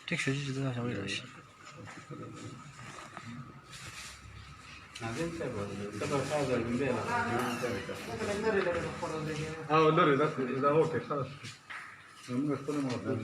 ټیک شو چې دا شوی راشي. او لري دا اوکې خلاص موږ خپل موضوع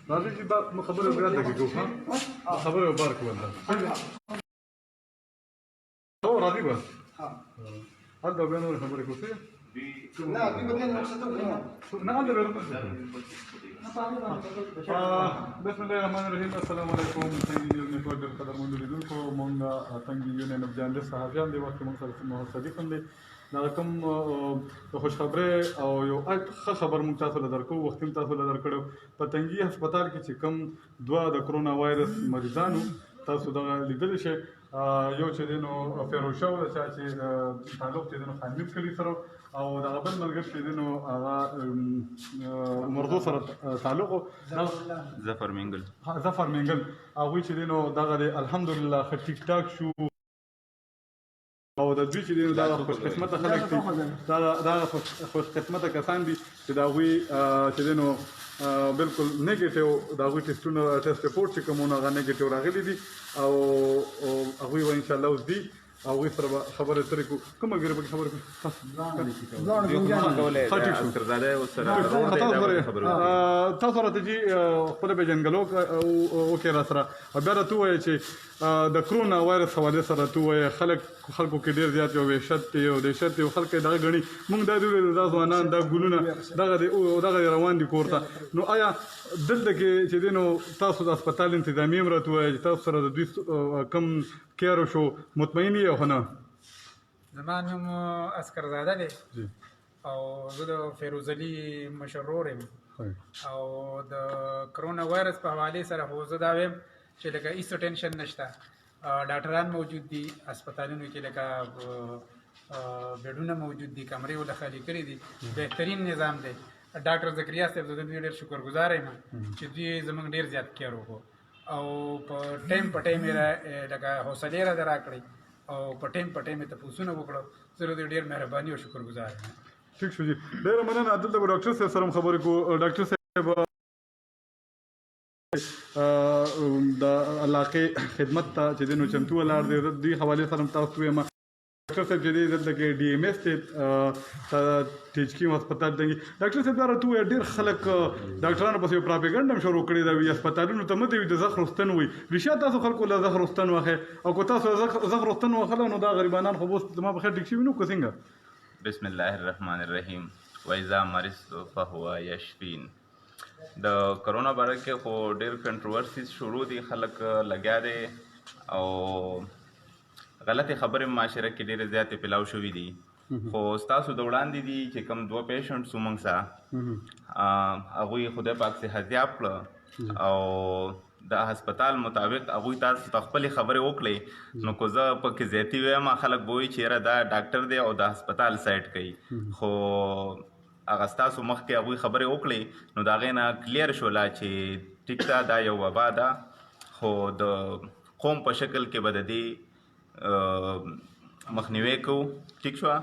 راځي چې با خبره وکړه دغه کوه خبره وبارک والله هو راضي بس هذا بينه خبره کوه لا في بدين مقصده نعم بسم الله الرحمن الرحیم. السلام علیکم. څنګه یو نیټورک د قدرمنو لیدونکو مونږ څنګه یو نه نبجان د صحافیان دی وخت مونږ سره محمد صدیق هم دی دا کوم خوش خبره او یو ښه خبر مونږ تاسو له درکو وخت تاسو له درکړو په تنګي هسپتال کې چې کوم دوا د کرونا وایرس مریضانو تاسو دا لیدل شي یو چې دینو فیروشو چې تعلق چې دینو خانمیب کلی سره او دا بل ملګری چې دینو هغه مرغو سره تعلق ظفر منګل هغوی چې دینو دغه الحمدلله ښه ټیک ټاک شو او د دوی چې دینو دا خوش قسمته خلک دي دا خوش قسمته کسان دي چې د هغوی چې دینو بالکل نیګیټیو د هغوی ټیسټ ریپورټ چې کوم هغه نیګیټیو راغلي دي او هغوی به انشاءالله اوس دي هغوی سره به خبرې اترې کوو کوم ملګري پکې خبرې کوو تاسو راته جي خپله پېژندګلو وکړې را سره او بیا راته ووایه چې د کرونا وایرس حوالې سره راته ووایه خلکو کې ډېر زیات یو وحشت دی او دهشت دی او خلک یې دغه ګڼي موږ دا دي ولیدل دا ځوانان دا ګلونه دغه روان دي کور ته نو آیا دلته کې چې دی نو تاسو د هسپتال انتظامي هم راته ووایه چې تاسو سره د دوی کم کیر شو مطمئن یې او نه زما نوم اسکرزاده دی او زه د فیروز علي مشر ورور یم او د کرونا وایرس په حوالې سره خو زه دا وایم چې لکه هېڅ ټینشن نشته ډاکټران موجود دي هسپتالونو کې لکه بیډونه موجود دي کمرې ورله خالي کړي دي بهترین نظام دی ډاکټر ذکریا صاحب زه د دوی ډېر شکرګزار یم چې دوی زموږ ډېر زیات کیر وکړو او په ټایم یې لکه حوصلې راته راکړئ او په ټایم یې تپوسونه وکړو زه د دوی ډېر مهرباني او شکرګزار یم. ٹھیک شو جی ډېره مننه. دلته به ډاکټر صاحب سره هم خبرې کوو. ډاکټر صاحب د علاقې خدمت ته چې دی نو چمتو ولاړ دی د دې حوالې سره هم تاسو وایم ډاکټر صاحب چې دی دلته کې ډي ایم ایس دی ټیچکي هسپتال دی ډاکټر صاحب دا راته ووایه ډېر خلک ډاکټرانو پسې یو پراپیګنډ هم شروع کړې ده وي هسپتالونو ته مه دې وي د زخ روستن وي رښتیا تاسو خلکو له زخ روستن واخئ او که تاسو زخ روستن واخله نو دا غریبانان خو اوس زما په خیر ټیک شوي نو که څنګه بسم الله الرحمن الرحیم وإذا مرضت فهو یشفین. د کرونا باره کې خو ډېر کنټروورسیز شروع دي خلک لګیا دی او غلطې خبرې معاشره کې ډېرې زیاتې پلاو شوي دي خو ستاسو د وړاندې دي چې کوم 2 پیشنټ سو موږ سره هغوی خدای پاک صحتیاب کړه او د هسپتال مطابق هغوی تاسو ته خپلې خبرې وکړئ نو که زه پکې زیاتي وایم خلک به وایي چې یاره دا ډاکټر دی او د هسپتال سایډ کوي خو هغه ستاسو مخکې هغوی خبرې وکړئ نو د هغې نه کلیر شوله چې ټیک ده دا یو وبا ده خو د قوم په شکل کې به د دې مخنیوی کوو ټیک شوه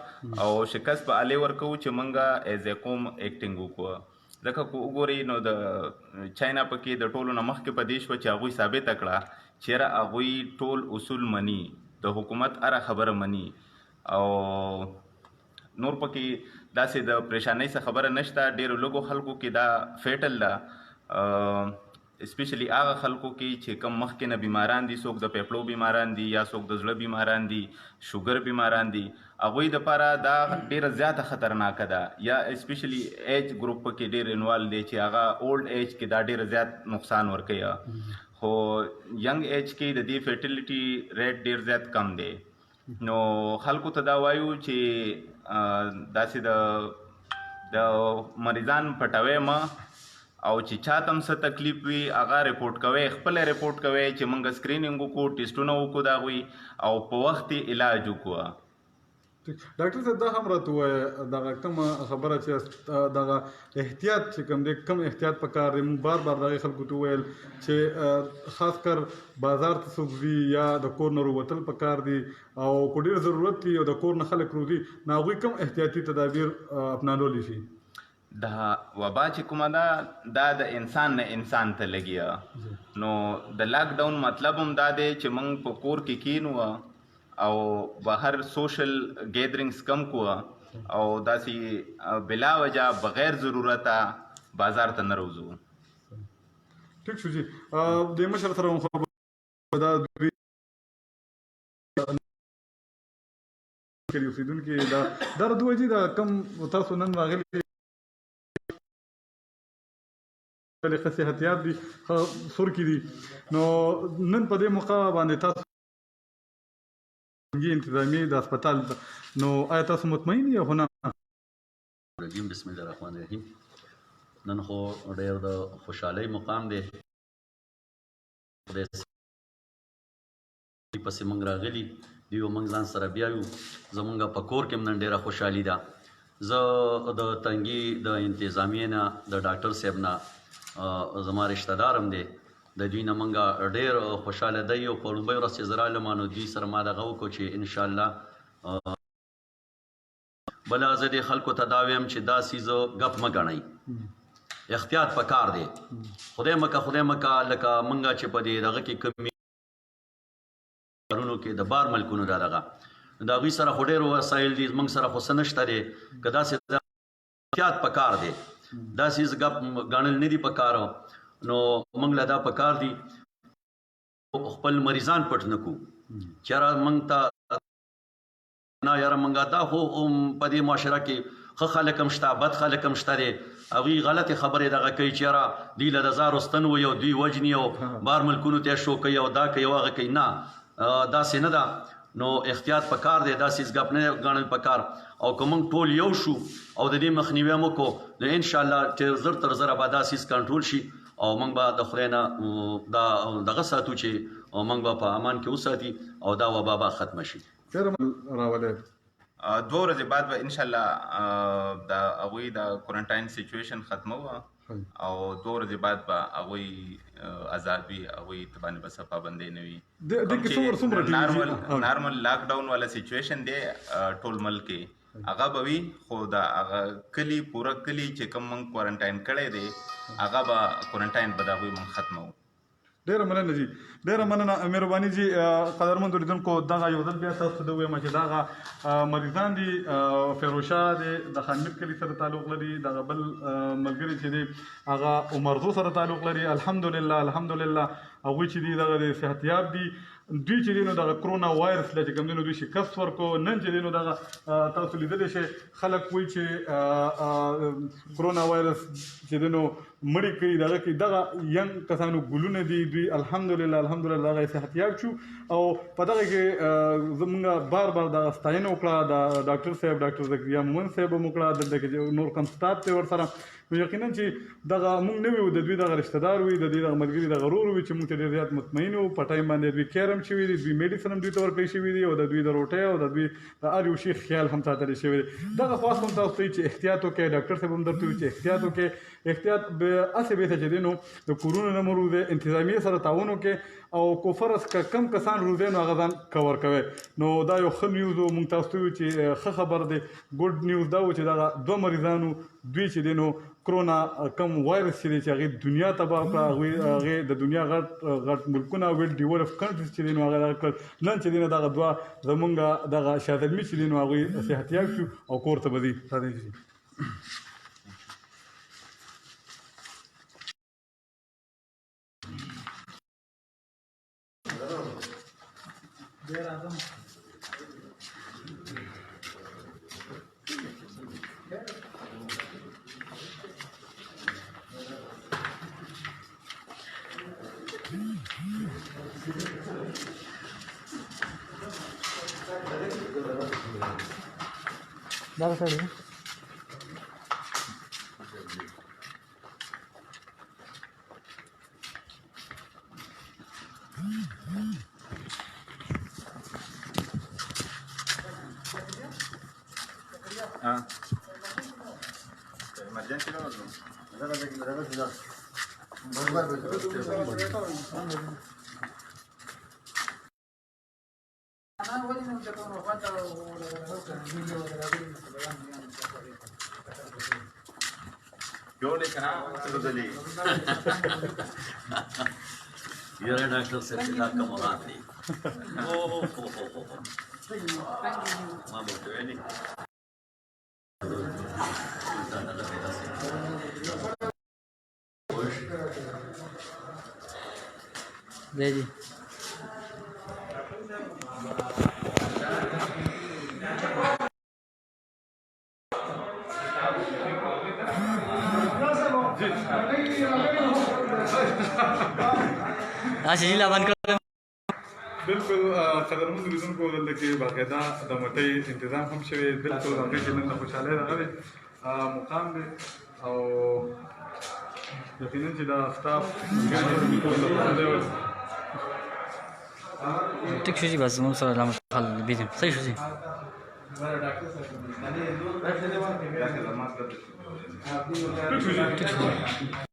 او شکست به هلې ورکوو چې موږ ایز ا قوم ایکټینګ وکړو ځکه که وګورئ نو د چاینا پکې د ټولو نه مخکې په دې شوه چې هغوی ثابته کړه چې یاره هغوی ټول اصول مني د حکومت هره خبره مني او نور پکې داسې د پریشانۍ څه خبره نشته ډېرو لږو خلکو کې دا فیټل ده اسپیشلی هغه خلکو کې چې کم مخکې نه بیماران دي څوک د پیپړو بیماران دي یا څوک د زړه بیماران دي شوګر بیماران دي هغوی دپاره دا ډېره زیاته خطرناکه ده یا اسپیشلی ایج ګروپ پکې ډېر انوالو دی چې هغه اولډ ایج کې دا ډېر زیات نقصان ورکوي خو ینګ ایج کې د دې فیټیلیټي ریټ ډېر زیات کم دی نو خلکو ته دا وایو چې داسې د مریضان پټوي مه او چې چاته هم څه تکلیف وي هغه ریپورټ کوئ خپله ریپورټ کوئ چې موږ سکرینینګ وکړو ټیسټونه وکړو د هغوی او په وخت یې علاج وکړو ډاکټر صاحب دا هم راته ووایه دغه کومه خبره چې دغه احتیاط چې کوم دی کم احتیاط پکار دی موږ بار بار دغه خلکو ته وویل چې خاص کر بازار ته څوک ځي یا د کور نه راوتل پکار دي او کو ډېر ضرورت وي او د کور نه خلک روځي نو هغوی کوم احتیاطي تدابیر اپنالولی شي دا وبا چې کومه ده دا د انسان نه انسان ته لګیا نو د لاک ډاون مطلب هم دا دی چې موږ په کور کې کینو او بهر سوشل گیدرینګز کم کو او داسې بلا وجہ بغیر ضرورته بازار ته نه روزو ټیک شو جی د مشر سره هم خبره دا دوی کې اوسیدونکي دا دوی جی دا کم تاسو نن راغلي له صحتيات دي سور کې دي نو نن په دې موقع باندې تاسو انتظامی د هسپتال نو آیا تاسو مطمئن یې هونه رجیم بسم الله الرحمن الرحیم نن خو ډېر د خوشحالۍ مقام دی پسې موږ راغلي دیو موږ ځان سره بیا یو زمونږ په کور کې نن ډېره خوشحالي ده زه د تنګي د انتظامیې نه د ډاکټر صاحب نه زما رشته دارم دی د دوی نه موږ ډېر خوشحاله دی او په لومړۍ ورځ چې زه رالم نو دوی سره ما دغه وکړو چې انشاءالله بله زه دې خلکو ته دا ویم چې دا څیز ګپ مه ګڼئ احتیاط پکار دی خدای مکه لکه موږ چې په دې دغه کې کمې کارونو کې د بار ملکونو دا دغه د هغوی سره خو ډېر وسایل دي موږ سره خو څه نشته دی که داسې احتیاط پکار دی دا څیز ګپ ګڼل نه دي پکار نو موږ له دا پکار دي خپل مریضان پټ نه کړو چې یاره موږ ته نه یاره موږ دا خو په دې معاشره کې ښه خلک هم شته بد خلک هم شته دی هغوی غلطې خبرې دغه کوي چې یاره دوی له د زارو ستن وي او دوی وجني او بار ملکونو ته شو کوي او دا کوي او هغه کوي نه داسې نه ده نو احتیاط پکار دی دا څیز ګپ نه ګڼل پکار او که موږ ټول یو شو او د دې مخنیوی مو کو نو انشاءالله زر تر زره به دا څیز کنټرول شي او موږ به د خدای نه دا دغه ساتو چې موږ به په امان کې وساتي او دا وبا به ختمه شي راولې 2 ورځې بعد به انشاءالله د هغوی د کورنټاین سچویشن ختمه وه او 2 ورځې بعد به هغوی آزاد وي هغوی ته باندې به څه پابندۍ نه وي نارمل لاک ډاون والا سچویشن دی ټول ملک کې هغه به وي خو د هغه کلي پوره کلي چې کوم موږ کوارنټاین کړی دی هغه به کوارنټاین به د هغوی موږ ختموو ډېره مننه جی ډېره مننه مهرباني جی قدرمنو لیدونکو دغه یو ځل بیا تاسو ته ووایم چې دغه مریضان دي فیروشاه دی د خانمیر کلي سره تعلق لري دغه بل ملګري چې دی هغه عمرزو سره تعلق لري الحمدلله هغوی چې دي دغه د صحتیاب دي دوی چې دی نو دغه کرونا وایرس له چې کوم دی نو دوی شکست ورکو نن چې دی نو دغه تاسو لیدلی شئ خلک وایي چې کرونا وایرس چې دی نو مړي کوي دغه کې دغه ینګ کسانو ګلونه دي دوی الحمدلله دغه صحتیاب شو او په دغه کې زموږ بار دغه ستاینه وکړه د ډاکټر صاحب ډاکټر زکریا مومن صاحب هم وکړه دلته کې نور کم سټاف دی ورسره نو یقینا چې دغه موږ نه وي د دوی دغه رشته دار وي د دوی دغه ملګري دغه ورور وي چې موږ ته ډېر زیات مطمئن وو په ټایم باندې دوی کیر هم شوي دي دوی میډیسن هم دوی ته ورکړی شوي دي او د دوی د روټۍ او د دوی د هر یو شي خیال هم ساتلی شوی دی دغه خواست هم تاسو ته چې احتیاط وکړئ ډاکټر صاحب هم درته وایي چې احتیاط وکړئ احتیاط به هسې بهته چې دی نو د کورونو نه مو روزئ انتظامیې سره تعاون وکړئ او کو فرض که کم کسان روزئ نو هغه ځان کور کوئ نو دا یو ښه نیوز و موږ تاسو ته وایو چې ښه خبر دی ګوډ نیوز دا و چې دغه 2 مریضانو دوی چې دی نو کرونا کم وایرس چې دی چې هغې دنیا تباه کړه هغې د دنیا غټ ملکونه ویل ډیولپ کنټریز چې دی نو هغه دغه کړل نن چې دی نو دغه 2 زمونږ دغه شاذلمي چې دی نو هغوی صحتیاب شو او کور ته به ځي دغه سړی یاره ډاکټر صاحب دا کمرات دي ما به ویلي دی جی जी ला बंद कर بالکل قدرمن لیدونکو دلته کې باقاعده د مټۍ تنظیم هم شوی بالکل هغې چې نن د خوشحالۍ راغلی مقام دی او یقینا چې دا سټاف ټیک شو جی بس موږ سره علامه خل بيدم صحیح شو جی ټیک شو